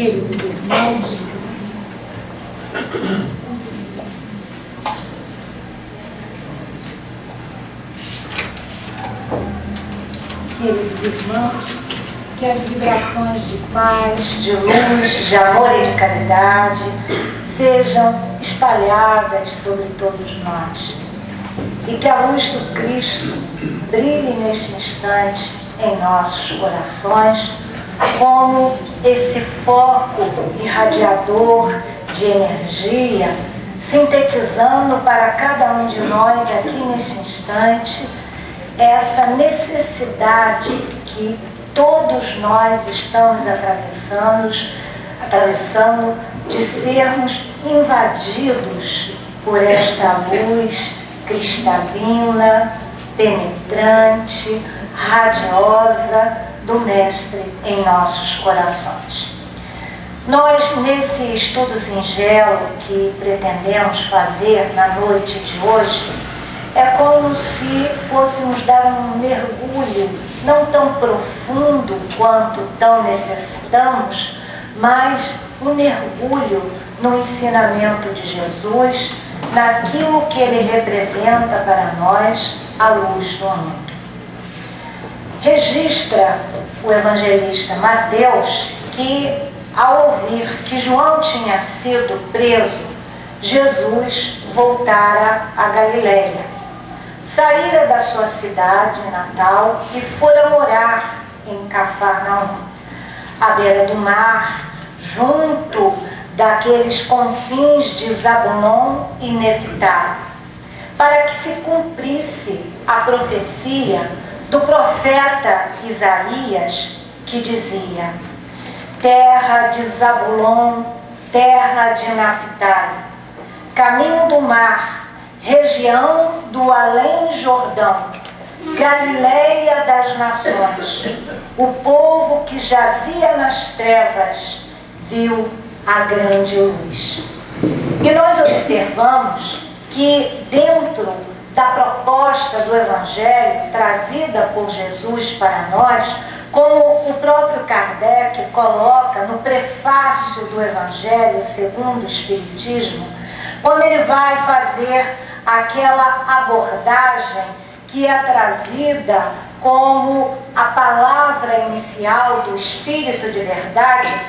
Queridos irmãos, que as vibrações de paz, de luz, de amor e de caridade sejam espalhadas sobre todos nós e que a luz do Cristo brilhe neste instante em nossos corações como esse foco irradiador de energia, sintetizando para cada um de nós aqui nesse instante essa necessidade que todos nós estamos atravessando de sermos invadidos por esta luz cristalina, penetrante, radiosa do Mestre em nossos corações. Nós, nesse estudo singelo que pretendemos fazer na noite de hoje, é como se fôssemos dar um mergulho, não tão profundo quanto tão necessitamos, mas um mergulho no ensinamento de Jesus, naquilo que ele representa para nós, a luz do mundo. Registra o evangelista Mateus que, ao ouvir que João tinha sido preso, Jesus voltara a Galiléia. Saíra da sua cidade natal e fora morar em Cafarnaum, à beira do mar, junto daqueles confins de Zabulon e Neftali, para que se cumprisse a profecia do profeta Isaías, que dizia: terra de Zabulon, terra de Neftali, caminho do mar, região do além-Jordão, Galileia das nações, o povo que jazia nas trevas viu a grande luz. E nós observamos que dentro da proposta do Evangelho trazida por Jesus para nós, como o próprio Kardec coloca no prefácio do Evangelho segundo o Espiritismo, quando ele vai fazer aquela abordagem que é trazida como a palavra inicial do Espírito de verdade,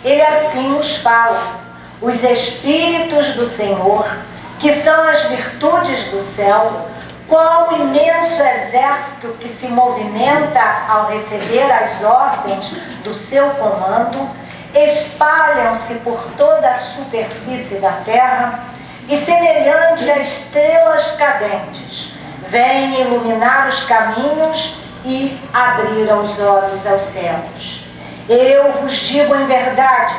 ele assim nos fala: os Espíritos do Senhor, que são as virtudes do céu, qual o imenso exército que se movimenta ao receber as ordens do seu comando, espalham-se por toda a superfície da terra e, semelhante a estrelas cadentes, vêm iluminar os caminhos e abrir os olhos aos céus. Eu vos digo em verdade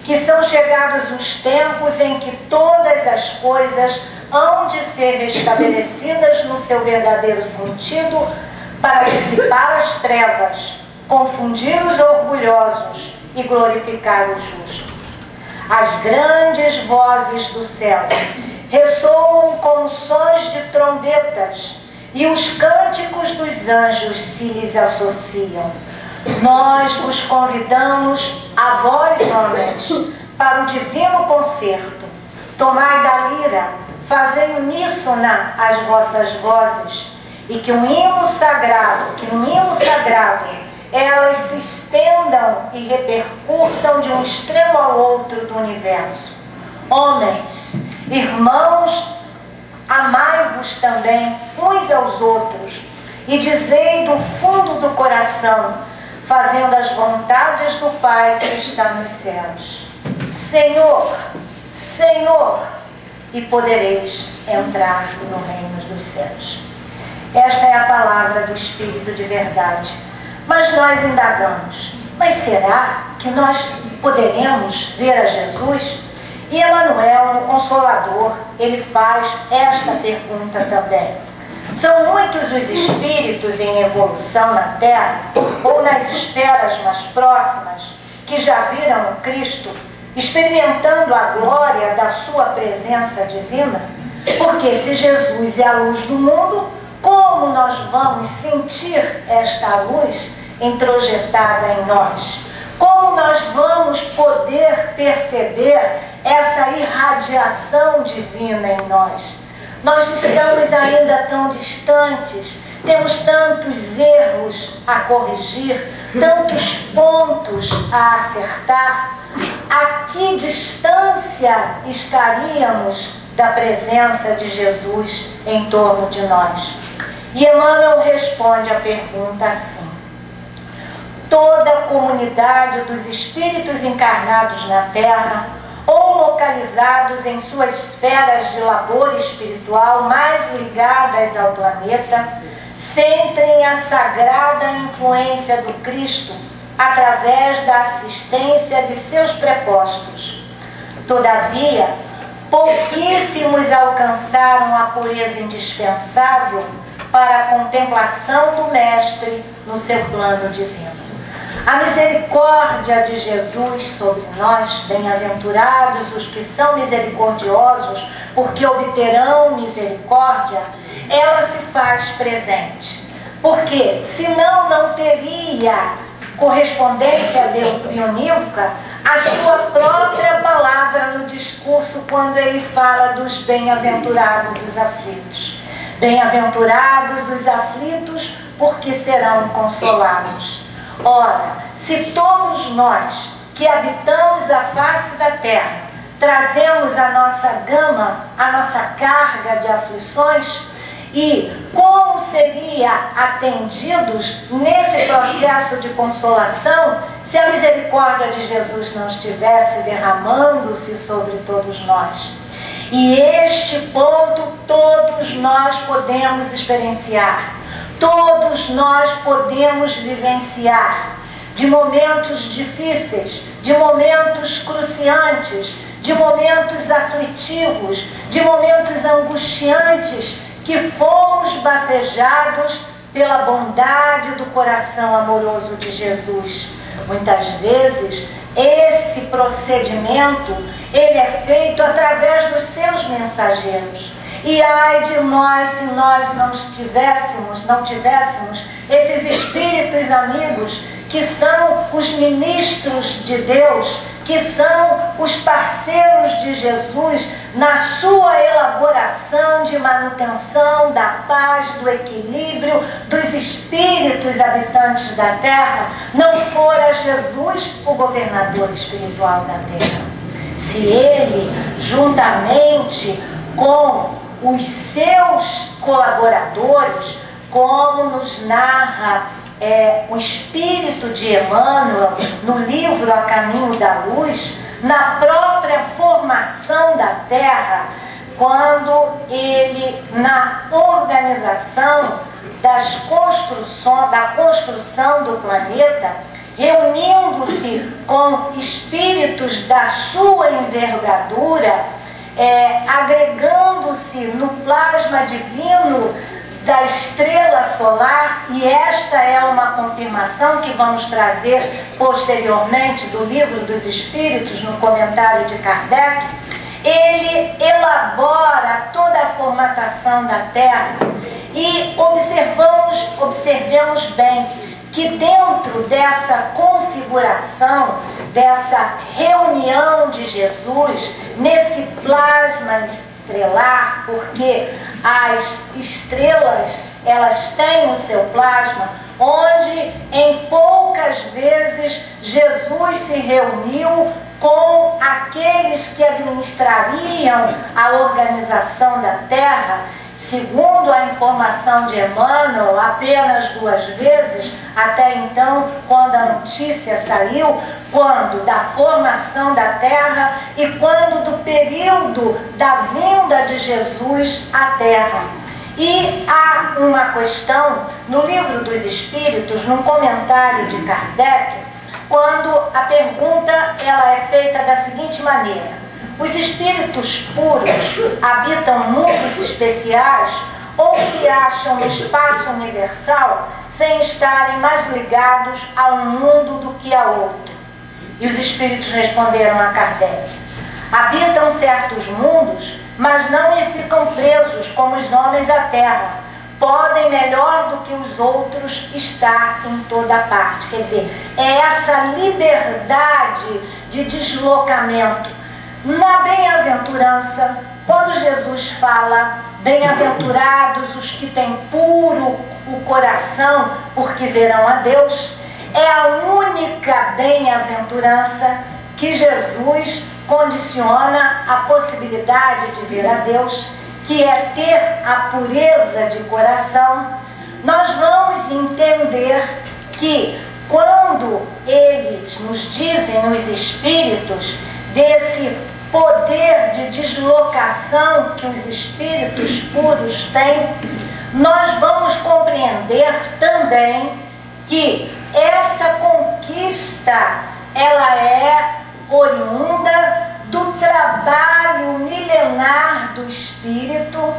que são chegados os tempos em que todas as coisas hão de ser restabelecidas no seu verdadeiro sentido, para dissipar as trevas, confundir os orgulhosos e glorificar o justo. As grandes vozes do céu ressoam como sons de trombetas, e os cânticos dos anjos se lhes associam. Nós vos convidamos, a vós, homens, para o divino concerto. Tomai da lira, fazei uníssona as vossas vozes, e que no hino sagrado, elas se estendam e repercutam de um extremo ao outro do universo. Homens, irmãos, amai-vos também uns aos outros, e dizei do fundo do coração, fazendo as vontades do Pai que está nos céus: Senhor, Senhor, e podereis entrar no reino dos céus. Esta é a palavra do Espírito de verdade. Mas nós indagamos: mas será que nós poderemos ver a Jesus? E Emmanuel, no Consolador, ele faz esta pergunta também. São muitos os espíritos em evolução na Terra, ou nas esferas mais próximas, que já viram o Cristo, experimentando a glória da sua presença divina? Porque se Jesus é a luz do mundo, como nós vamos sentir esta luz introjetada em nós? Como nós nós vamos poder perceber essa irradiação divina em nós? Nós estamos ainda tão distantes, temos tantos erros a corrigir, tantos pontos a acertar. A que distância estaríamos da presença de Jesus em torno de nós? E Emmanuel responde a pergunta assim: toda a comunidade dos espíritos encarnados na Terra, ou localizados em suas esferas de labor espiritual mais ligadas ao planeta, sentem a sagrada influência do Cristo através da assistência de seus prepostos. Todavia, pouquíssimos alcançaram a pureza indispensável para a contemplação do Mestre no seu plano divino. A misericórdia de Jesus sobre nós, bem-aventurados os que são misericordiosos, porque obterão misericórdia, ela se faz presente. Porque senão não teria correspondência deonívoca a sua própria palavra no discurso quando ele fala dos bem-aventurados os aflitos. Bem-aventurados os aflitos, porque serão consolados. Ora, se todos nós que habitamos a face da terra trazemos a nossa gama, a nossa carga de aflições, e como seria atendidos nesse processo de consolação se a misericórdia de Jesus não estivesse derramando-se sobre todos nós? E este ponto todos nós podemos experienciar. Todos nós podemos vivenciar, de momentos difíceis, de momentos cruciantes, de momentos aflitivos, de momentos angustiantes, que fomos bafejados pela bondade do coração amoroso de Jesus. Muitas vezes, esse procedimento, ele é feito através dos seus mensageiros. E ai de nós se nós não tivéssemos esses espíritos amigos que são os ministros de Deus, que são os parceiros de Jesus na sua elaboração de manutenção da paz, do equilíbrio dos espíritos habitantes da terra, não fora Jesus o governador espiritual da terra. Se ele, juntamente com os seus colaboradores, como nos narra o espírito de Emmanuel no livro A Caminho da Luz, na própria formação da Terra, quando ele, na organização da construção do planeta, reunindo-se com espíritos da sua envergadura, agregando-se no plasma divino da estrela solar, e esta é uma confirmação que vamos trazer posteriormente do Livro dos Espíritos, no comentário de Kardec. Ele elabora toda a formatação da Terra e observemos bem que dentro dessa configuração, dessa reunião de Jesus, nesse plasma estrelar, porque as estrelas, elas têm o seu plasma, onde em poucas vezes Jesus se reuniu com aqueles que administrariam a organização da Terra. Segundo a informação de Emmanuel, apenas 2 vezes, até então, quando a notícia saiu, quando da formação da Terra e quando do período da vinda de Jesus à Terra. E há uma questão no Livro dos Espíritos, num comentário de Kardec, quando a pergunta ela é feita da seguinte maneira: os espíritos puros habitam mundos especiais ou se acham no espaço universal sem estarem mais ligados a um mundo do que a outro? E os espíritos responderam a Kardec: habitam certos mundos, mas não lhe ficam presos como os homens à terra, podem melhor do que os outros estar em toda parte. Quer dizer, é essa liberdade de deslocamento. Na bem-aventurança, quando Jesus fala, bem-aventurados os que têm puro o coração, porque verão a Deus, é a única bem-aventurança que Jesus condiciona a possibilidade de ver a Deus, que é ter a pureza de coração. Nós vamos entender que quando eles nos dizem, nos espíritos, desse poder de deslocação que os espíritos puros têm, nós vamos compreender também que essa conquista, ela é oriunda do trabalho milenar do espírito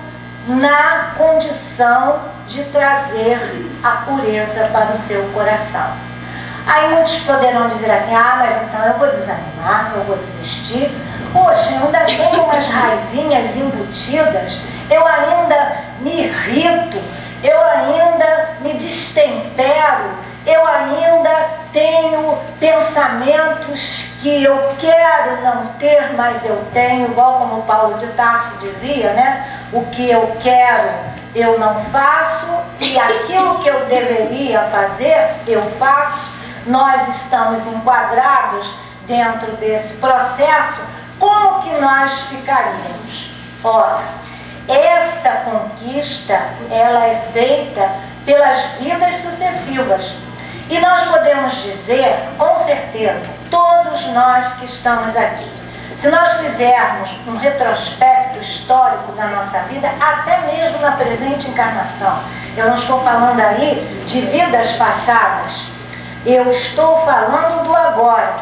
na condição de trazer a pureza para o seu coração. Aí muitos poderão dizer assim, mas então eu vou desanimar, eu vou desistir. Poxa, eu ainda tenho umas raivinhas embutidas, eu ainda me irrito, eu ainda me destempero, eu ainda tenho pensamentos que eu quero não ter, mas eu tenho, igual como Paulo de Tarso dizia, né? O que eu quero eu não faço e aquilo que eu deveria fazer eu faço. Nós estamos enquadrados dentro desse processo. Como que nós ficaríamos? Ora, essa conquista, ela é feita pelas vidas sucessivas. E nós podemos dizer, com certeza, todos nós que estamos aqui, se nós fizermos um retrospecto histórico da nossa vida, até mesmo na presente encarnação, eu não estou falando aí de vidas passadas, eu estou falando do agora.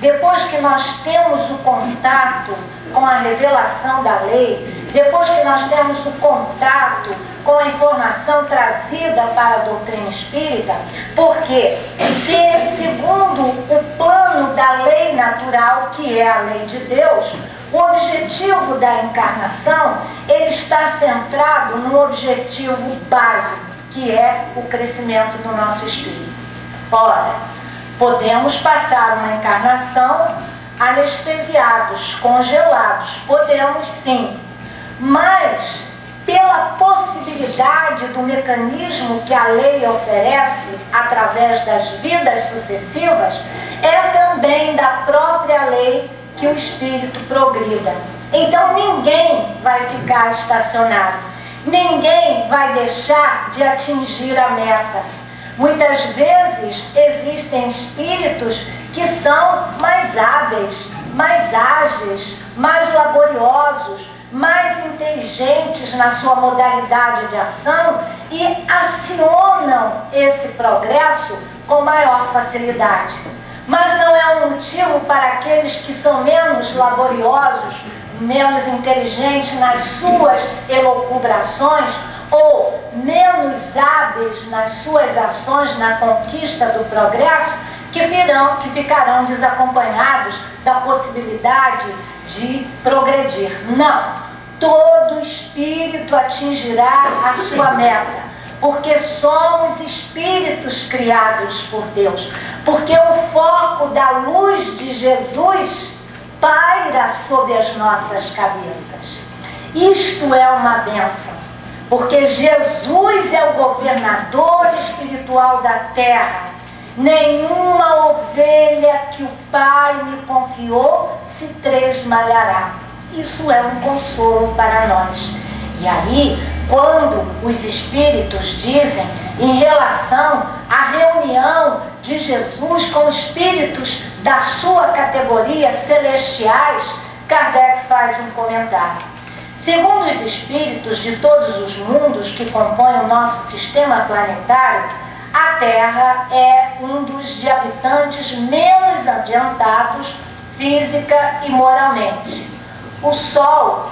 Depois que nós temos o contato com a revelação da lei, depois que nós temos o contato com a informação trazida para a doutrina espírita, porque se, segundo o plano da lei natural, que é a lei de Deus, o objetivo da encarnação, ele está centrado no objetivo básico, que é o crescimento do nosso espírito. Ora, podemos passar uma encarnação anestesiados, congelados, podemos sim, mas pela possibilidade do mecanismo que a lei oferece através das vidas sucessivas, é também da própria lei que o espírito progrida. Então ninguém vai ficar estacionado, ninguém vai deixar de atingir a meta. Muitas vezes existem espíritos que são mais hábeis, mais ágeis, mais laboriosos, mais inteligentes na sua modalidade de ação e acionam esse progresso com maior facilidade. Mas não é um motivo para aqueles que são menos laboriosos, menos inteligentes nas suas elucubrações ou menos hábeis nas suas ações na conquista do progresso, que ficarão desacompanhados da possibilidade de progredir. Não, todo espírito atingirá a sua meta, porque somos espíritos criados por Deus, porque o foco da luz de Jesus paira sobre as nossas cabeças. Isto é uma bênção, porque Jesus é o governador espiritual da terra. Nenhuma ovelha que o Pai me confiou se tresmalhará. Isso é um consolo para nós. E aí, quando os espíritos dizem em relação à reunião de Jesus com espíritos da sua categoria celestiais, Kardec faz um comentário. Segundo os espíritos de todos os mundos que compõem o nosso sistema planetário, a Terra é um dos de habitantes menos adiantados física e moralmente. O Sol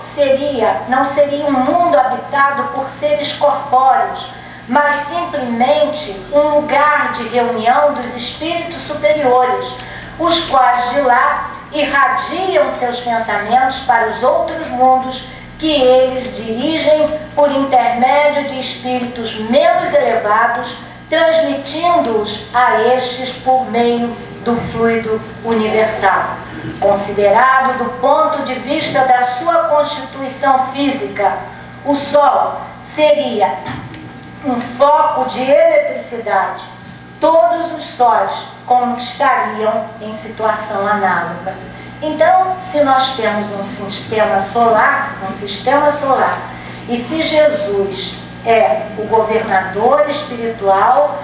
não seria um mundo habitado por seres corpóreos, mas simplesmente um lugar de reunião dos espíritos superiores, os quais de lá irradiam seus pensamentos para os outros mundos que eles dirigem por intermédio de espíritos menos elevados, transmitindo-os a estes por meio do fluido universal. Considerado do ponto de vista da sua constituição física, o Sol seria um foco de eletricidade. Todos os sóis estariam em situação análoga. Então, se nós temos um sistema solar, e se Jesus é o governador espiritual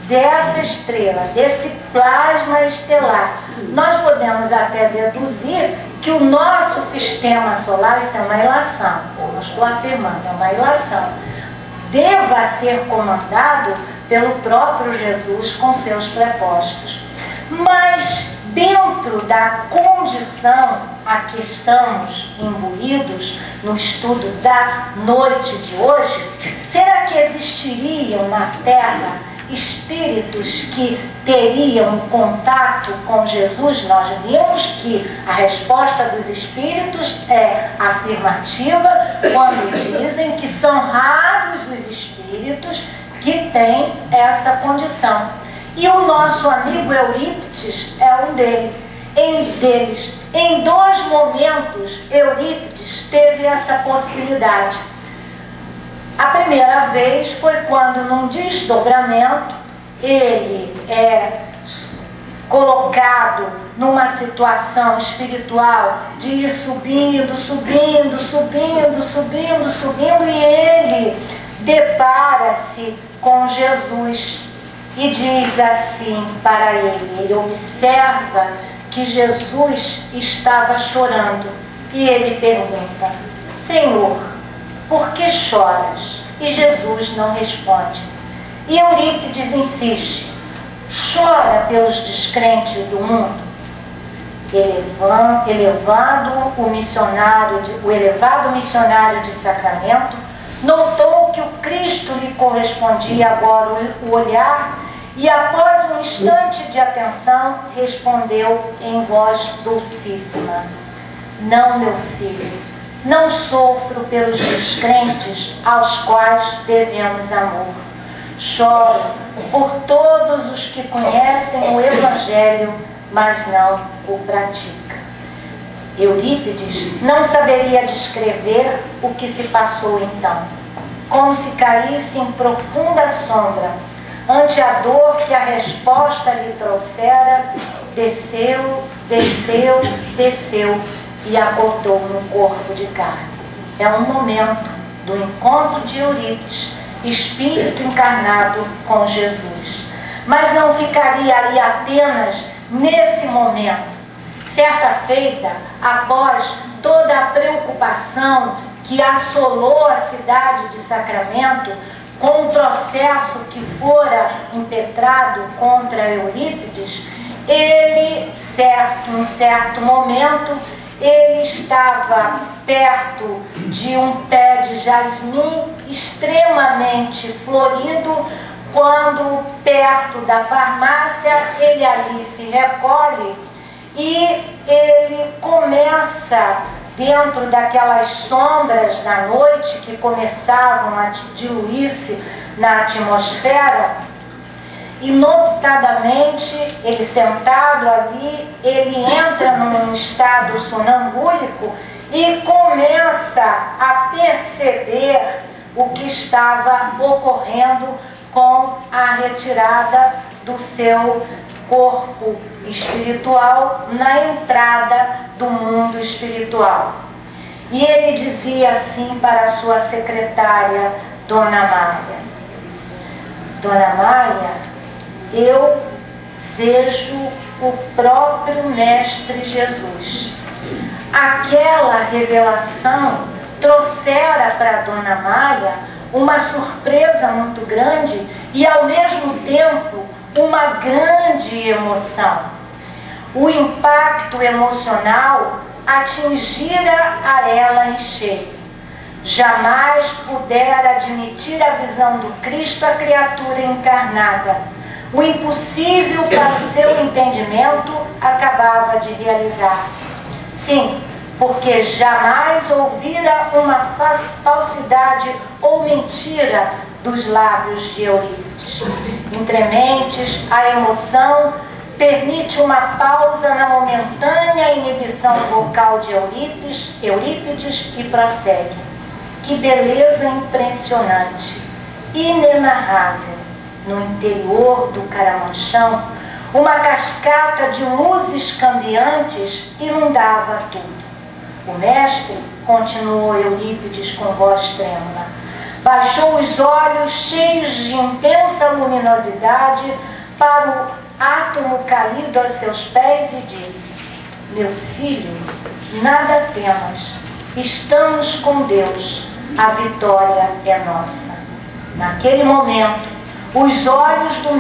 dessa estrela, desse plasma estelar, nós podemos até deduzir que o nosso sistema solar, isso é uma ilação, eu não estou afirmando, é uma ilação, deva ser comandado pelo próprio Jesus com seus prepostos. Mas dentro da condição a que estamos imbuídos no estudo da noite de hoje, será que existiriam na Terra espíritos que teriam contato com Jesus? Nós vimos que a resposta dos espíritos é afirmativa quando dizem que são raros os espíritos que têm essa condição. E o nosso amigo Eurípides é um deles. Em 2 momentos, Eurípides teve essa possibilidade. A primeira vez foi quando, num desdobramento, ele é colocado numa situação espiritual de ir subindo, e ele depara-se com Jesus e diz assim para ele observa que Jesus estava chorando, e ele pergunta: Senhor, por que choras? E Jesus não responde. E Eurípides insiste: chora pelos descrentes do mundo? Elevado o elevado missionário de Sacramento notou que o Cristo lhe correspondia agora o olhar, e após um instante de atenção respondeu em voz dulcíssima: não, meu filho, não sofro pelos descrentes aos quais devemos amor. Choro por todos os que conhecem o Evangelho, mas não o praticam. Eurípides não saberia descrever o que se passou então, como se caísse em profunda sombra ante a dor que a resposta lhe trouxera. Desceu e acordou no corpo de carne. É um momento do encontro de Eurípides, espírito encarnado com Jesus. Mas não ficaria ali apenas nesse momento. Certa feita, após toda a preocupação que assolou a cidade de Sacramento com o processo que fora impetrado contra Eurípides, ele, em certo momento, ele estava perto de um pé de jasmim extremamente florido, quando, perto da farmácia, ele ali se recolhe e ele começa, dentro daquelas sombras da noite que começavam a diluir-se na atmosfera, inoptadamente, ele sentado ali, ele entra num estado sonambúlico e começa a perceber o que estava ocorrendo com a retirada do seu corpo espiritual na entrada do mundo espiritual. E ele dizia assim para a sua secretária, Dona Mária: Dona Mária, eu vejo o próprio Mestre Jesus. Aquela revelação trouxera para Dona Mária uma surpresa muito grande e, ao mesmo tempo, uma grande emoção. O impacto emocional atingira a ela em cheio. Jamais pudera admitir a visão do Cristo a criatura encarnada. O impossível para o seu entendimento acabava de realizar-se. Sim, porque jamais ouvira uma falsidade ou mentira dos lábios de Eurípides. Entre mentes, a emoção permite uma pausa na momentânea inibição vocal de Eurípides e prossegue. Que beleza impressionante, inenarrável. No interior do Caramanchão, uma cascata de luzes cambiantes inundava tudo. O mestre, continuou Eurípides com voz trêmula, baixou os olhos cheios de intensa luminosidade para o átomo caído a seus pés e disse: meu filho, nada temas, estamos com Deus, a vitória é nossa. Naquele momento, os olhos do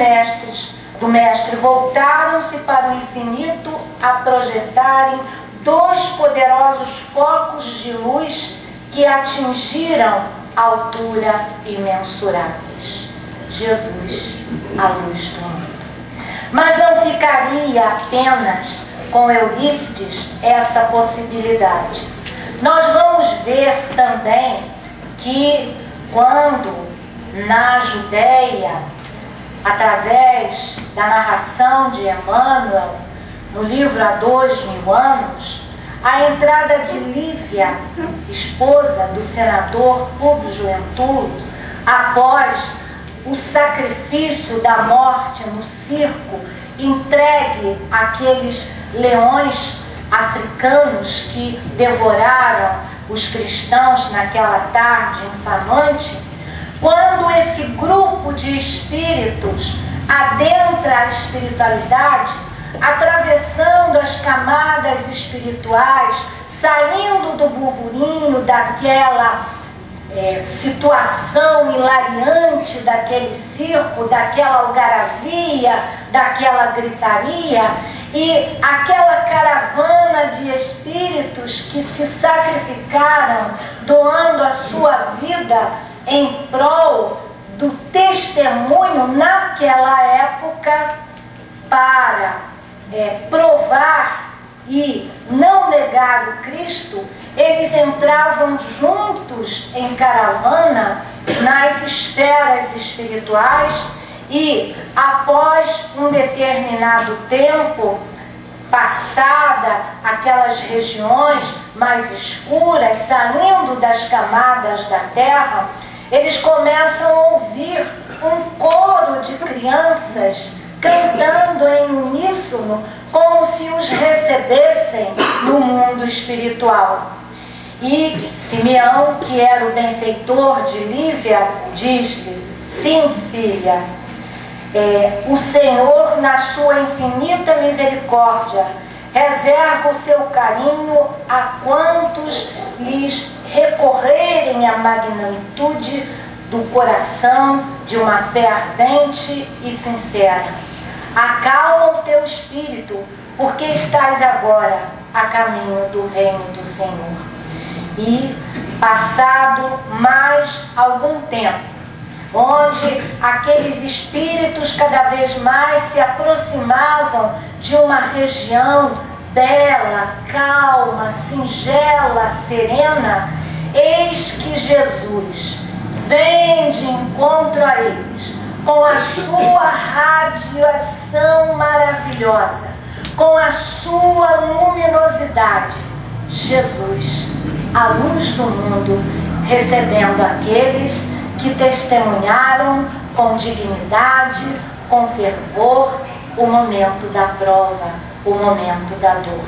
mestre voltaram-se para o infinito a projetarem dois poderosos focos de luz que atingiram altura imensuráveis. Jesus, a luz do mundo. Mas não ficaria apenas com Eurípides essa possibilidade. Nós vamos ver também que quando na Judéia, através da narração de Emmanuel, no livro Há 2000 anos, a entrada de Lívia, esposa do senador Públio Lentulus, após o sacrifício da morte no circo, entregue àqueles leões africanos que devoraram os cristãos naquela tarde infamante, quando esse grupo de espíritos adentra a espiritualidade, atravessando as camadas espirituais, saindo do burburinho daquela situação hilariante daquele circo, daquela algaravia, daquela gritaria, e aquela caravana de espíritos que se sacrificaram, doando a sua vida em prol do testemunho naquela época para provar e não negar o Cristo, eles entravam juntos em caravana nas esferas espirituais e, após um determinado tempo, passada aquelas regiões mais escuras, saindo das camadas da terra, eles começam a ouvir um coro de crianças cantando em uníssono, como se os recebessem no mundo espiritual. E Simeão, que era o benfeitor de Lívia, diz-lhe: sim, filha, o Senhor, na sua infinita misericórdia, reserva o seu carinho a quantos lhes recorrerem à magnitude do coração de uma fé ardente e sincera. Acalma o teu espírito, porque estás agora a caminho do reino do Senhor. E, passado mais algum tempo, onde aqueles espíritos cada vez mais se aproximavam de uma região bela, calma, singela, serena, eis que Jesus vem de encontro a eles, com a sua radiação maravilhosa, com a sua luminosidade. Jesus, a luz do mundo, recebendo aqueles que testemunharam com dignidade, com fervor, o momento da prova, o momento da dor.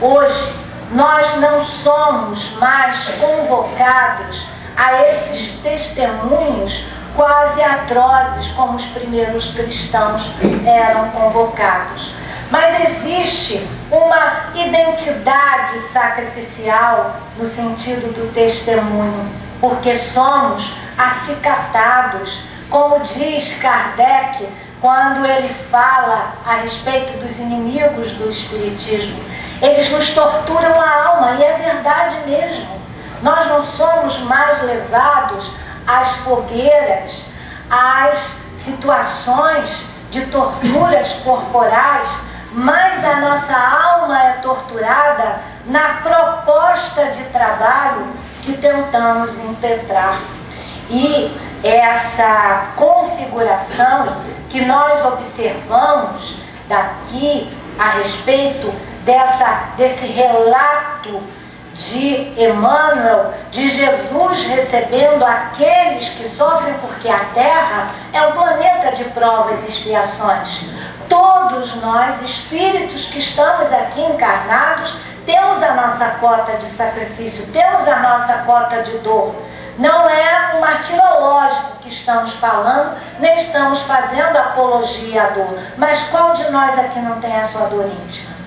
Hoje, nós não somos mais convocados a esses testemunhos quase atrozes como os primeiros cristãos eram convocados. Mas existe uma identidade sacrificial no sentido do testemunho, porque somos acicatados, como diz Kardec, quando ele fala a respeito dos inimigos do Espiritismo. Eles nos torturam a alma, e é verdade mesmo. Nós não somos mais levados às fogueiras, às situações de torturas corporais, mas a nossa alma é torturada na proposta de trabalho que tentamos impetrar. E essa configuração que nós observamos daqui a respeito desse relato de Emmanuel, de Jesus recebendo aqueles que sofrem, porque a Terra é um planeta de provas e expiações. Todos nós, espíritos que estamos aqui encarnados, temos a nossa cota de sacrifício, temos a nossa cota de dor. Não é um martirológico que estamos falando, nem estamos fazendo apologia à dor. Mas qual de nós aqui não tem a sua dor íntima?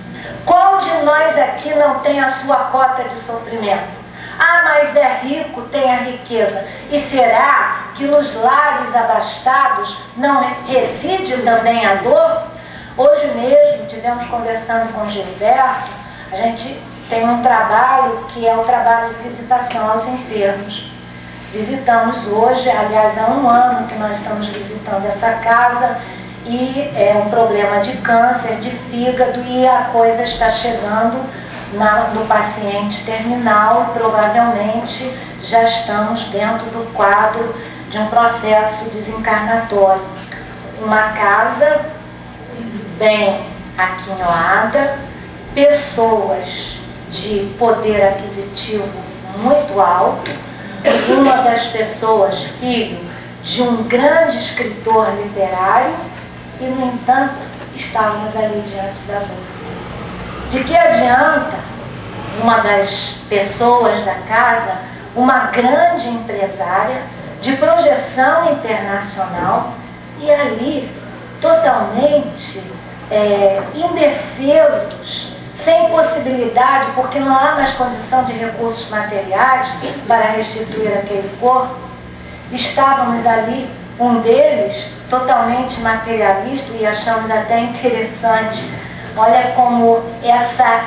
Qual de nós aqui não tem a sua cota de sofrimento? Ah, mas é rico, tem a riqueza. E será que nos lares abastados não reside também a dor? Hoje mesmo, tivemos conversando com o Gilberto, a gente tem um trabalho que é o trabalho de visitação aos enfermos. Visitamos hoje, aliás, há 1 ano que nós estamos visitando essa casa, e é um problema de câncer, de fígado, e a coisa está chegando no paciente terminal, e provavelmente já estamos dentro do quadro de um processo desencarnatório. Uma casa bem aquinhoada, pessoas de poder aquisitivo muito alto, uma das pessoas filho de um grande escritor literário, e, no entanto, estávamos ali diante da dor. De que adianta uma das pessoas da casa, uma grande empresária de projeção internacional, e ali totalmente indefesos, sem possibilidade, porque não há mais condição de recursos materiais para restituir aquele corpo? Estávamos ali, um deles totalmente materialista, e achamos até interessante, olha como essa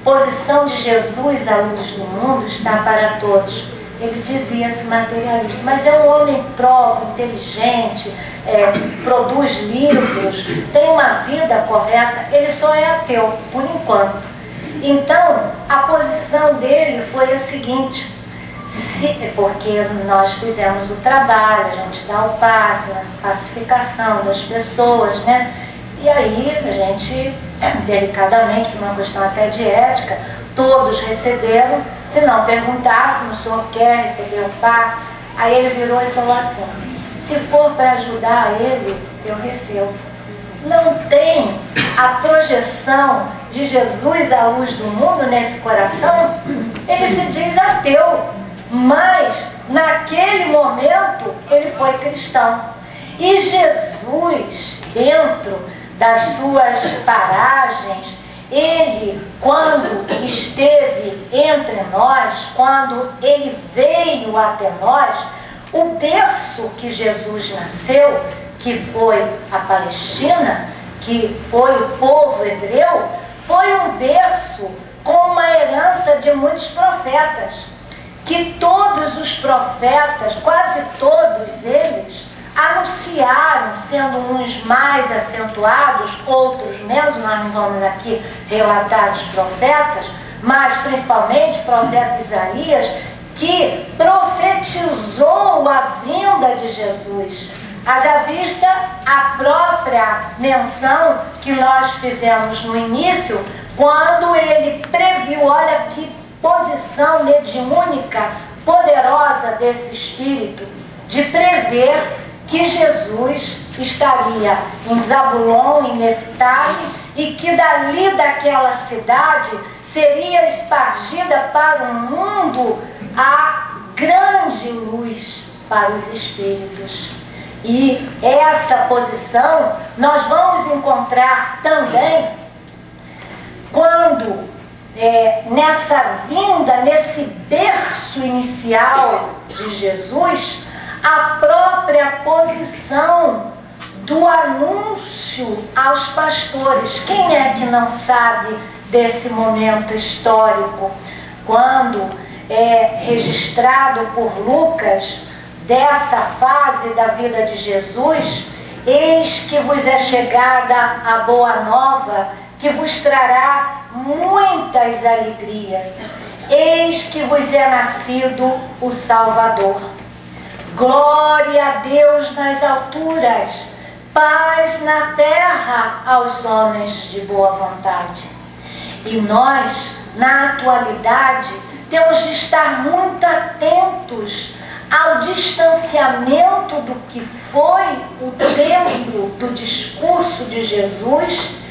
posição de Jesus à luz do mundo está para todos. Ele dizia-se materialista, mas é um homem próprio, inteligente, produz livros, tem uma vida correta, ele só é ateu, por enquanto. Então, a posição dele foi a seguinte: porque nós fizemos o trabalho, a gente dá o passe na pacificação das pessoas, né? E aí a gente, delicadamente, por uma questão até de ética, todos receberam. Se não perguntássemos, o senhor quer receber o passe? Aí ele virou e falou assim: se for para ajudar ele, eu recebo. Não tem a projeção de Jesus à luz do mundo nesse coração, ele se diz ateu. Mas, naquele momento, ele foi cristão. E Jesus, dentro das suas paragens, ele, quando esteve entre nós, quando ele veio até nós, o berço que Jesus nasceu, que foi a Palestina, que foi o povo hebreu, foi um berço com uma herança de muitos profetas, que todos os profetas, quase todos eles, anunciaram, sendo uns mais acentuados, outros menos. Nós não vamos aqui relatar os profetas, mas principalmente o profeta Isaías, que profetizou a vinda de Jesus. Haja vista a própria menção que nós fizemos no início, quando ele previu, olha que posição mediúnica poderosa desse espírito, de prever que Jesus estaria em Zabulon, em Neftali, e que dali daquela cidade seria espargida para o mundo a grande luz para os espíritos. E essa posição nós vamos encontrar também quando nessa vinda, nesse berço inicial de Jesus, a própria posição do anúncio aos pastores. Quem é que não sabe desse momento histórico, quando é registrado por Lucas, dessa fase da vida de Jesus: eis que vos é chegada a boa nova, que vos trará muitas alegrias. Eis que vos é nascido o Salvador. Glória a Deus nas alturas, paz na terra aos homens de boa vontade. E nós, na atualidade, temos de estar muito atentos ao distanciamento do que foi o tempo do discurso de Jesus.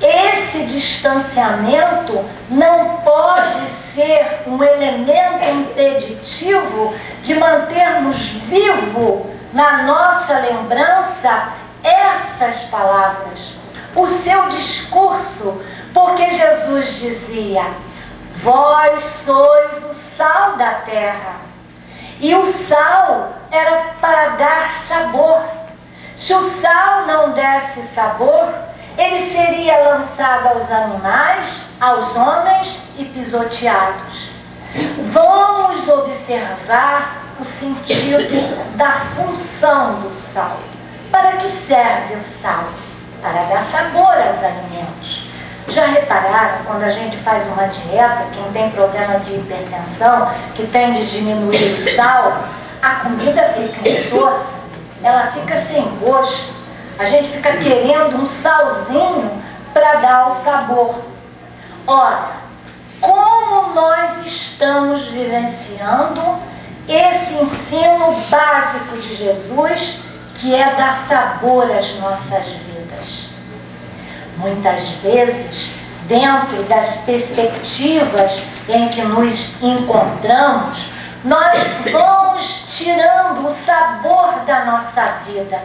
Esse distanciamento não pode ser um elemento impeditivo de mantermos vivo na nossa lembrança essas palavras, o seu discurso, porque Jesus dizia: vós sois o sal da terra. E o sal era para dar sabor. Se o sal não desse sabor, ele seria lançado aos animais, aos homens e pisoteados. Vamos observar o sentido da função do sal. Para que serve o sal? Para dar sabor aos alimentos. Já repararam, quando a gente faz uma dieta, quem tem problema de hipertensão, que tem de diminuir o sal, a comida fica insossa, ela fica sem gosto. A gente fica querendo um salzinho para dar o sabor. Ora, como nós estamos vivenciando esse ensino básico de Jesus, que é dar sabor às nossas vidas? Muitas vezes, dentro das perspectivas em que nos encontramos, nós vamos tirando o sabor da nossa vida.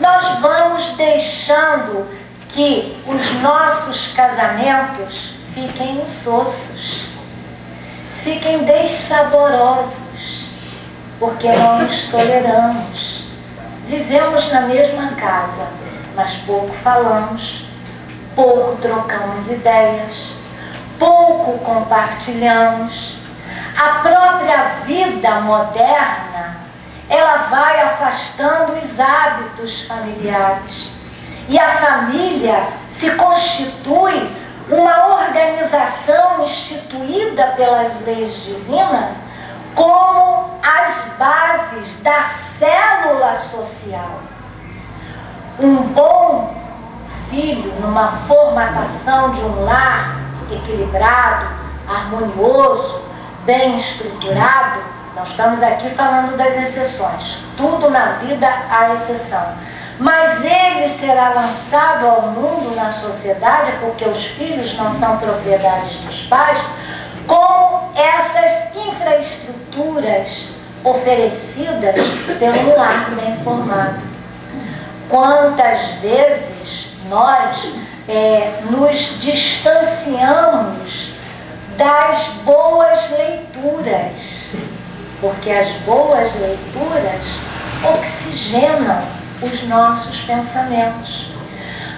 Nós vamos deixando que os nossos casamentos fiquem insossos, fiquem dessaborosos, porque não nos toleramos. Vivemos na mesma casa, mas pouco falamos, pouco trocamos ideias, pouco compartilhamos. A própria vida moderna, ela vai afastando os hábitos familiares. E a família se constitui uma organização instituída pelas leis divinas como as bases da célula social. Um bom filho, numa formatação de um lar equilibrado, harmonioso, bem estruturado, nós estamos aqui falando das exceções, tudo na vida há exceção, mas ele será lançado ao mundo, na sociedade, porque os filhos não são propriedades dos pais, com essas infraestruturas oferecidas pelo lar bem formado. Quantas vezes nós nos distanciamos das boas leituras, porque as boas leituras oxigenam os nossos pensamentos.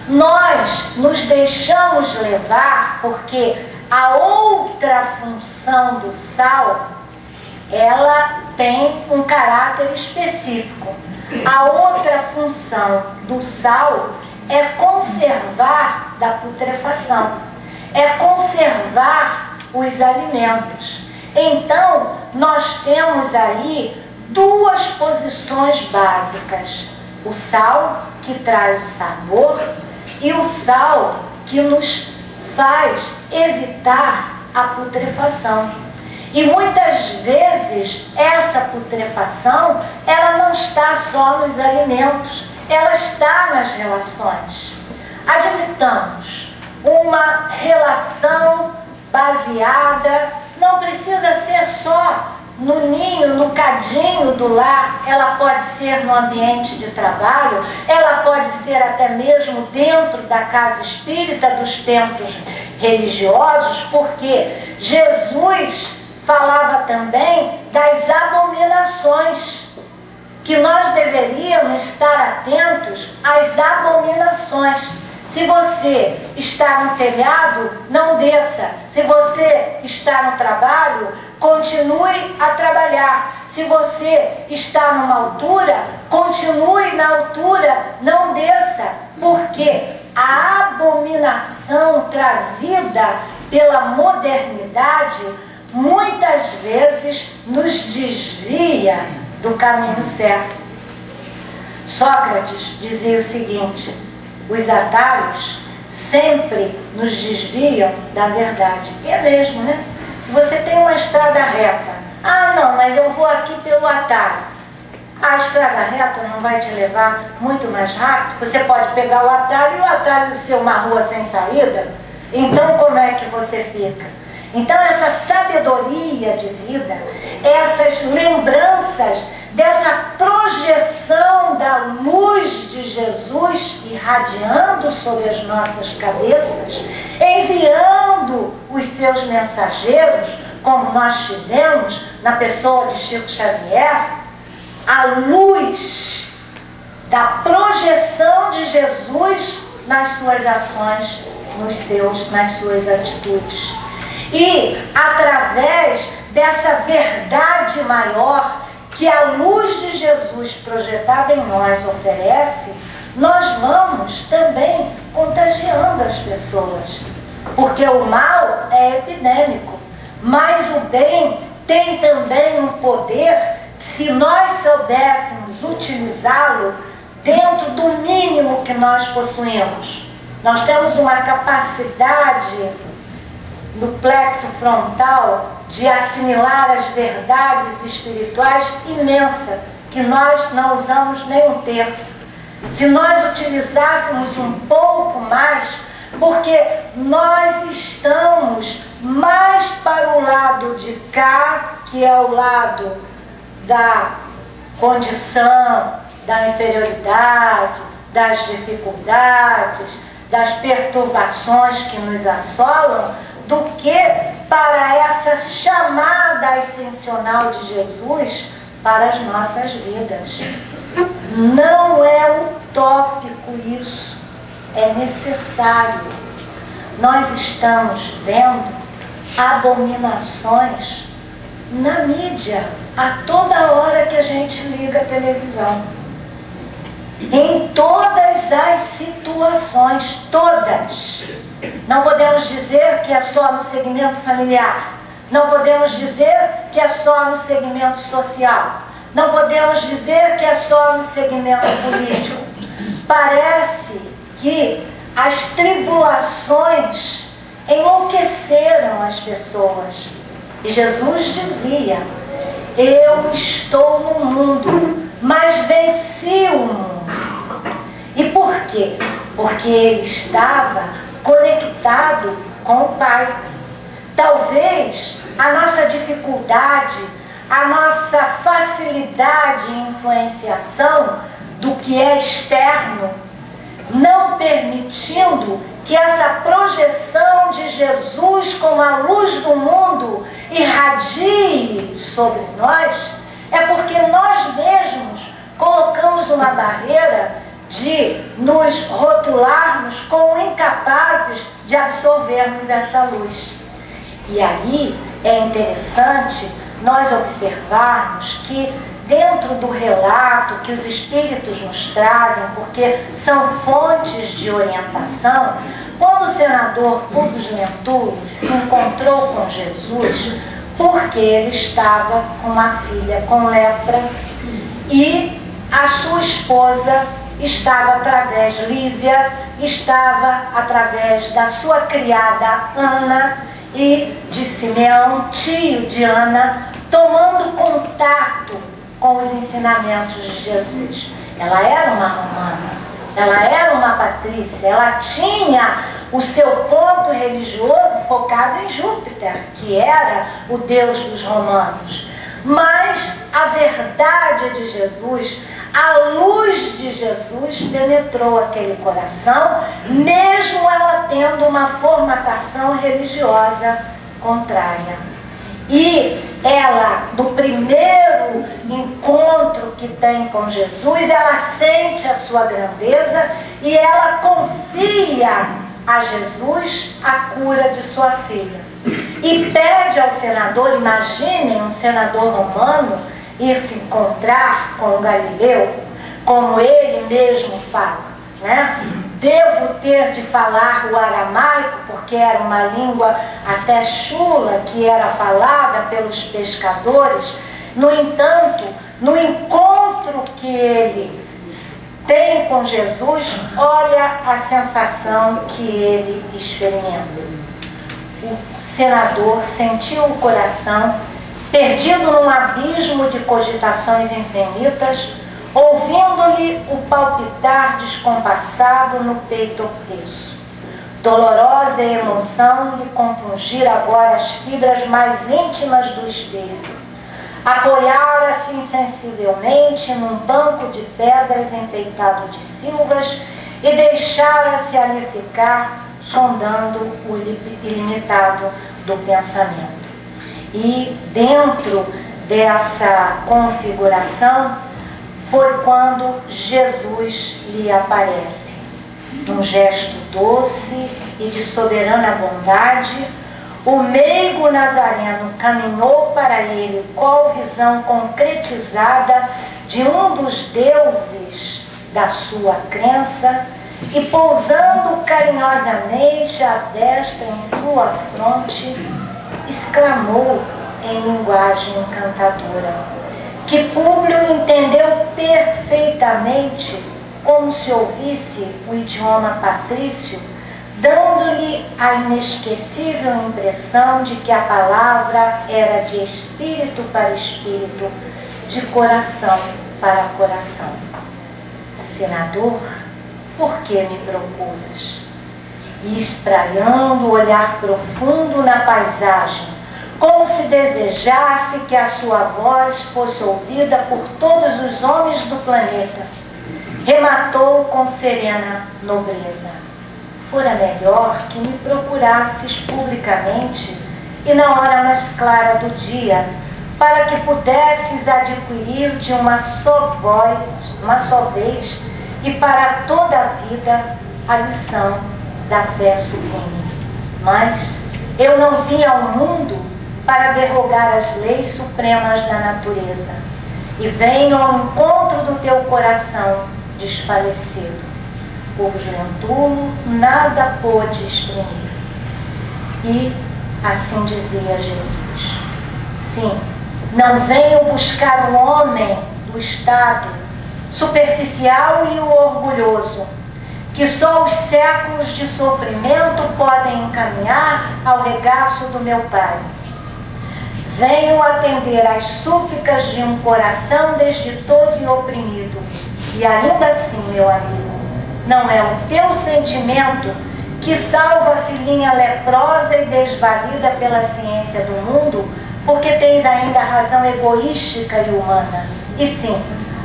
Nós nos deixamos levar porque a outra função do sal, ela tem um caráter específico. A outra função do sal é conservar da putrefação, é conservar os alimentos. Então, nós temos aí duas posições básicas: o sal, que traz o sabor, e o sal, que nos faz evitar a putrefação. E muitas vezes essa putrefação, ela não está só nos alimentos, ela está nas relações. Admitamos, uma relação baseada, não precisa ser só no ninho, no cadinho do lar, ela pode ser no ambiente de trabalho, ela pode ser até mesmo dentro da casa espírita, dos templos religiosos, porque Jesus falava também das abominações, que nós deveríamos estar atentos às abominações. Se você está no telhado, não desça. Se você está no trabalho, continue a trabalhar. Se você está numa altura, continue na altura, não desça. Por quê? a abominação trazida pela modernidade muitas vezes nos desvia do caminho certo. Sócrates dizia o seguinte: os atalhos sempre nos desviam da verdade. E é mesmo, né? Se você tem uma estrada reta, não, mas eu vou aqui pelo atalho. A estrada reta não vai te levar muito mais rápido. Você pode pegar o atalho e o atalho ser uma rua sem saída. Então como é que você fica? Então essa sabedoria de vida, essas lembranças dessa projeção da luz de Jesus irradiando sobre as nossas cabeças, enviando os seus mensageiros, como nós tivemos na pessoa de Chico Xavier, a luz da projeção de Jesus nas suas ações, nas suas atitudes. E através dessa verdade maior que a luz de Jesus projetada em nós oferece, nós vamos também contagiando as pessoas. Porque o mal é epidêmico, mas o bem tem também um poder, se nós soubéssemos utilizá-lo dentro do mínimo que nós possuímos. Nós temos uma capacidade no plexo frontal de assimilar as verdades espirituais imensa, que nós não usamos nem um terço. Se nós utilizássemos um pouco mais, porque nós estamos mais para o lado de cá, que é o lado da condição, da inferioridade, das dificuldades, das perturbações que nos assolam, do que para essa chamada ascensional de Jesus para as nossas vidas. Não é utópico isso, é necessário. Nós estamos vendo abominações na mídia a toda hora que a gente liga a televisão. Em todas as situações, todas. Não podemos dizer que é só no segmento familiar. Não podemos dizer que é só no segmento social. Não podemos dizer que é só no segmento político. Parece que as tribulações enlouqueceram as pessoas. E Jesus dizia: eu estou no mundo, mas venci o mundo. E por quê? Porque ele estava conectado com o Pai. Talvez a nossa dificuldade, a nossa facilidade em influenciação do que é externo, não permitindo que essa projeção de Jesus como a luz do mundo irradie sobre nós, é porque nós mesmos colocamos uma barreira de nos rotularmos como incapazes de absorvermos essa luz. E aí é interessante nós observarmos que dentro do relato que os Espíritos nos trazem, porque são fontes de orientação, quando o senador Publio Lentulus se encontrou com Jesus, porque ele estava com uma filha com lepra e a sua esposa estava através, Lívia, estava através da sua criada Ana e de Simeão, tio de Ana, tomando contato com os ensinamentos de Jesus. Ela era uma romana, ela era uma patrícia, ela tinha o seu ponto religioso focado em Júpiter, que era o deus dos romanos. Mas a verdade de Jesus, a luz de Jesus penetrou aquele coração, mesmo ela tendo uma formatação religiosa contrária. E ela, no primeiro encontro que tem com Jesus, ela sente a sua grandeza e ela confia a Jesus a cura de sua filha. E pede ao senador, imaginem um senador romano ir se encontrar com o Galileu, como ele mesmo fala, né? devo ter de falar o aramaico, porque era uma língua até chula que era falada pelos pescadores. No entanto, no encontro que ele tem com Jesus, olha a sensação que ele experimenta. O senador sentiu o coração perdido num abismo de cogitações infinitas, ouvindo-lhe o palpitar descompassado no peito opresso. Dolorosa emoção lhe compungira agora as fibras mais íntimas do espírito. Apoiara-se insensivelmente num banco de pedras enfeitado de silvas e deixara-se ali ficar, sondando o ilimitado do pensamento. E dentro dessa configuração foi quando Jesus lhe aparece. Num gesto doce e de soberana bondade, o meigo nazareno caminhou para ele com visão concretizada de um dos deuses da sua crença e, pousando carinhosamente a destra em sua fronte, exclamou em linguagem encantadora, que Públio entendeu perfeitamente, como se ouvisse o idioma patrício, dando-lhe a inesquecível impressão de que a palavra era de espírito para espírito, de coração para coração. Senador, por que me procuras? E espraiando o olhar profundo na paisagem, como se desejasse que a sua voz fosse ouvida por todos os homens do planeta, rematou com serena nobreza: fora melhor que me procurasses publicamente e na hora mais clara do dia, para que pudesses adquirir de uma só vez e para toda a vida a lição da fé sublime. Mas eu não vim ao mundo para derrogar as leis supremas da natureza, e venho ao encontro do teu coração desfalecido. Porventura nada pôde exprimir. E assim dizia Jesus: sim, não venho buscar o homem do estado superficial e o orgulhoso, que só os séculos de sofrimento podem encaminhar ao regaço do meu Pai. Venho atender às súplicas de um coração desditoso e oprimido. E ainda assim, meu amigo, não é o teu sentimento que salva a filhinha leprosa e desvalida pela ciência do mundo, porque tens ainda a razão egoística e humana, e sim,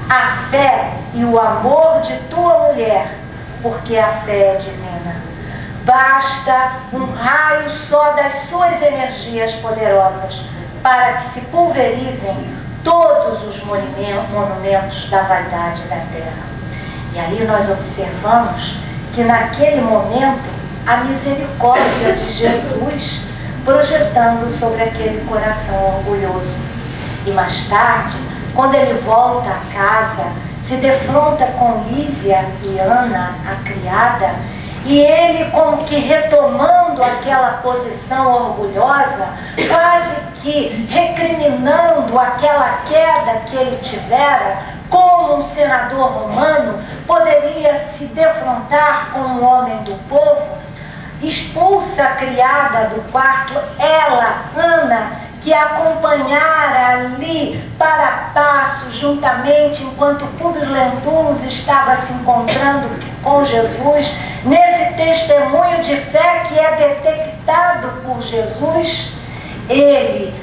a fé e o amor de tua mulher, porque a fé é divina. Basta um raio só das suas energias poderosas para que se pulverizem todos os monumentos da vaidade da terra. E aí nós observamos que naquele momento a misericórdia de Jesus projetando sobre aquele coração orgulhoso. E mais tarde, quando ele volta a casa, se defronta com Lívia e Ana, a criada, e ele, como que retomando aquela posição orgulhosa, quase que recriminando aquela queda que ele tivera, como um senador romano poderia se defrontar com um homem do povo, expulsa a criada do quarto, ela, Ana, que a acompanhara ali para passo juntamente enquanto Públio Lentulus estava se encontrando com Jesus, nesse testemunho de fé que é detectado por Jesus. Ele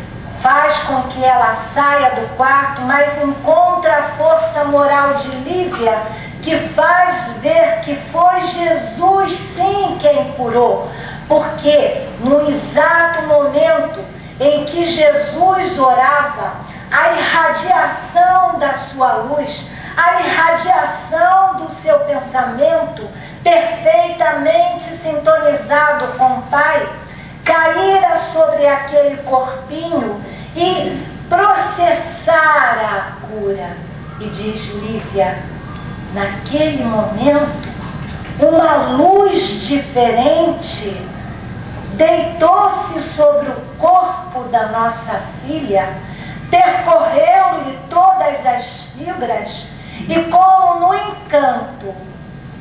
faz com que ela saia do quarto, mas encontra a força moral de Lívia, que faz ver que foi Jesus sim quem curou, porque no exato momento em que Jesus orava, a irradiação da sua luz, a irradiação do seu pensamento, perfeitamente sintonizado com o Pai, caíra sobre aquele corpinho e processara a cura. E diz Lívia, naquele momento uma luz diferente deitou-se sobre o corpo da nossa filha, percorreu-lhe todas as fibras e, como no encanto,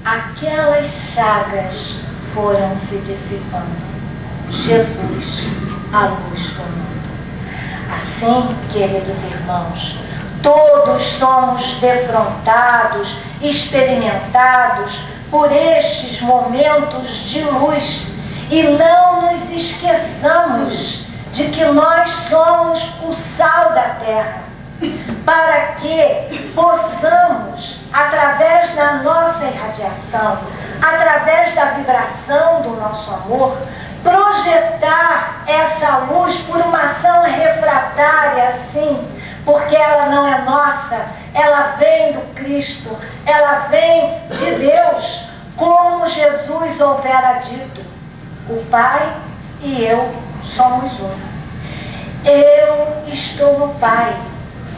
aquelas chagas foram se dissipando. Jesus, a luz do mundo. Assim, queridos irmãos, todos somos defrontados, experimentados por estes momentos de luz, e não nos esqueçamos de que nós somos o sal da terra, para que possamos, através da nossa irradiação, através da vibração do nosso amor, projetar essa luz por uma ação refratária, sim, porque ela não é nossa, ela vem do Cristo, ela vem de Deus, como Jesus houvera dito: o Pai e eu somos um. Eu estou no Pai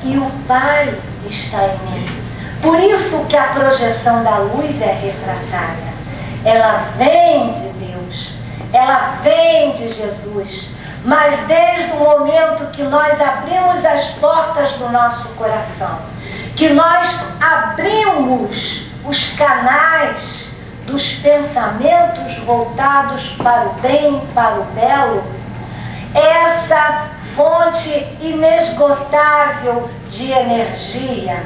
e o Pai está em mim. Por isso que a projeção da luz é refratária. Ela vem de Deus, ela vem de Jesus. Mas desde o momento que nós abrimos as portas do nosso coração, que nós abrimos os canais dos pensamentos voltados para o bem, para o belo, essa fonte inesgotável de energia,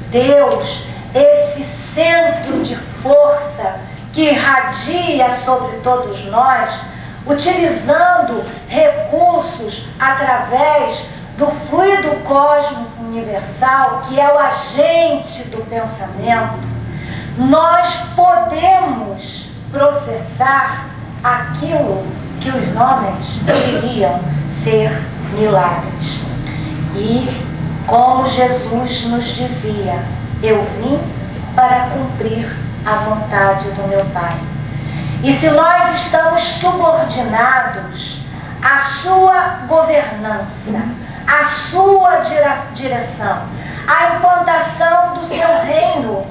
Deus, esse centro de força que irradia sobre todos nós, utilizando recursos através do fluido cósmico universal, que é o agente do pensamento, nós podemos processar aquilo que os homens diriam ser milagres. E, como Jesus nos dizia, eu vim para cumprir a vontade do meu Pai. E se nós estamos subordinados à sua governança, à sua direção, à implantação do seu reino,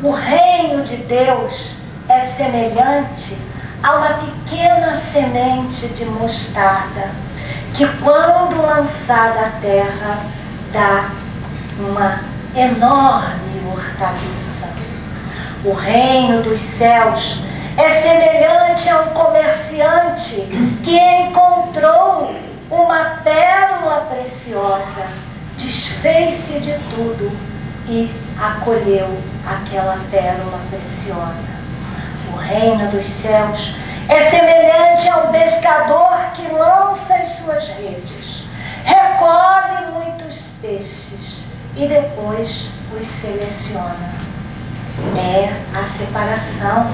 o reino de Deus é semelhante a uma pequena semente de mostarda, que quando lançada à terra, dá uma enorme hortaliça. O reino dos céus é semelhante a um comerciante que encontrou uma pérola preciosa, desfez-se de tudo e acolheu aquela pérola preciosa. O reino dos céus é semelhante a um pescador que lança as suas redes, recolhe muitos peixes e depois os seleciona. É a separação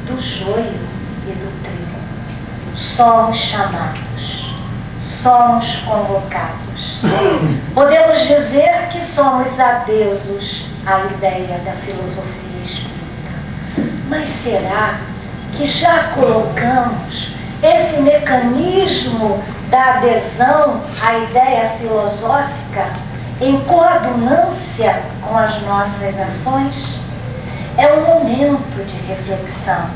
do joio e do trigo. Somos chamados, somos convocados. Podemos dizer que somos adeusos à ideia da filosofia espírita. Mas será que já colocamos esse mecanismo da adesão à ideia filosófica em coadunância com as nossas ações? É um momento de reflexão.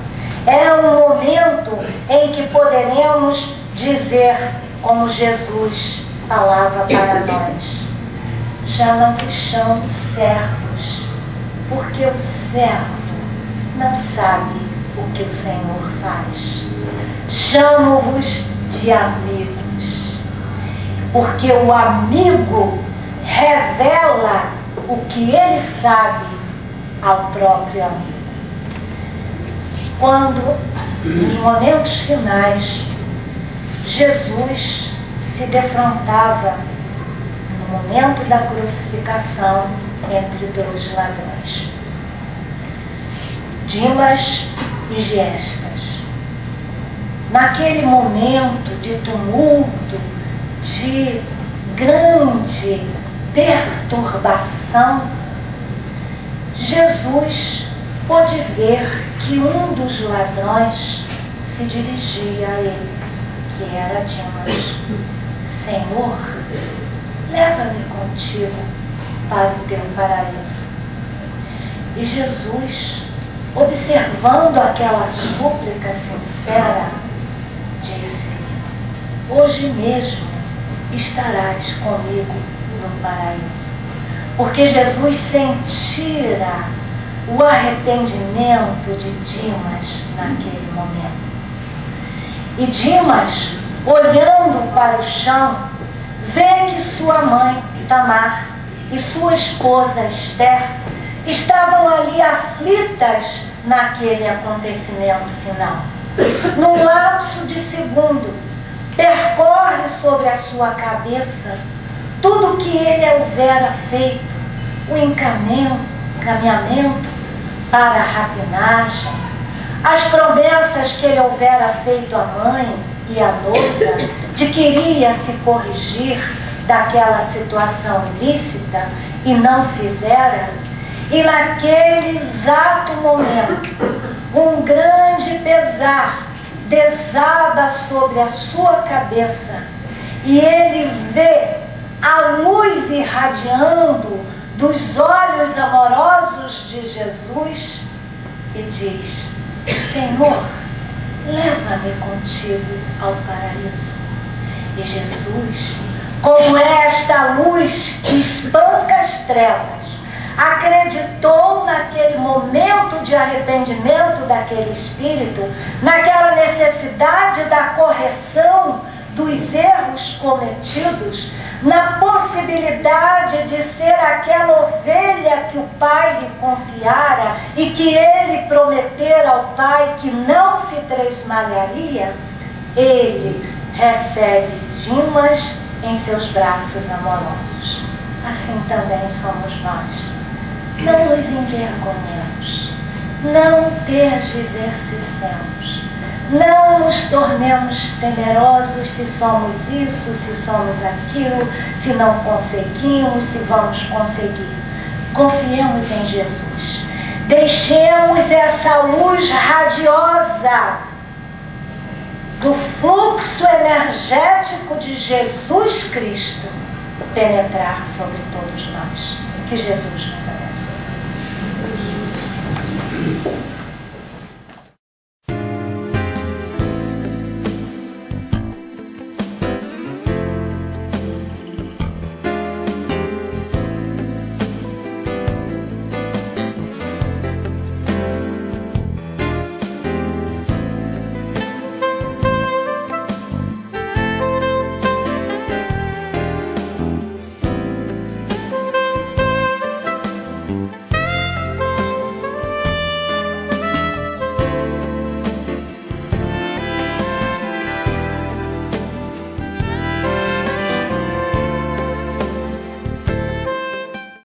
É um momento em que poderemos dizer, como Jesus falava para nós: já não vos chamo servos, porque o servo não sabe o que o Senhor faz. Chamo-vos de amigos, porque o amigo revela o que ele sabe ao próprio amigo. Quando, nos momentos finais, Jesus se defrontava, no momento da crucificação, entre dois ladrões, Dimas e Giestas. Naquele momento de tumulto, de grande perturbação, Jesus pôde ver que um dos ladrões se dirigia a ele, que era Dimas. Senhor, leva-me contigo para o teu paraíso. E Jesus observando aquela súplica sincera, disse-lhe: hoje mesmo estarás comigo no paraíso. Porque Jesus sentira o arrependimento de Dimas naquele momento. E Dimas, olhando para o chão, vê que sua mãe, Tamar, e sua esposa, Esther, estavam ali aflitas naquele acontecimento final. Num lapso de segundo, percorre sobre a sua cabeça tudo o que ele houvera feito, o encaminhamento para a rapinagem, as promessas que ele houvera feito à mãe e à noiva de que iria se corrigir daquela situação ilícita e não fizera. E naquele exato momento, um grande pesar desaba sobre a sua cabeça e ele vê a luz irradiando dos olhos amorosos de Jesus e diz: Senhor, leva-me contigo ao paraíso. E Jesus, como esta luz que espanca as trevas, acreditou naquele momento de arrependimento daquele espírito, naquela necessidade da correção dos erros cometidos, na possibilidade de ser aquela ovelha que o Pai lhe confiara e que ele prometera ao Pai que não se tresmalharia. Ele recebe Dimas em seus braços amorosos. Assim também somos nós. Não nos envergonhemos, não tergiversissemos, não nos tornemos temerosos se somos isso, se somos aquilo, se não conseguimos, se vamos conseguir. Confiemos em Jesus. Deixemos essa luz radiosa do fluxo energético de Jesus Cristo penetrar sobre todos nós. Que Jesus nos abençoe. Thank you.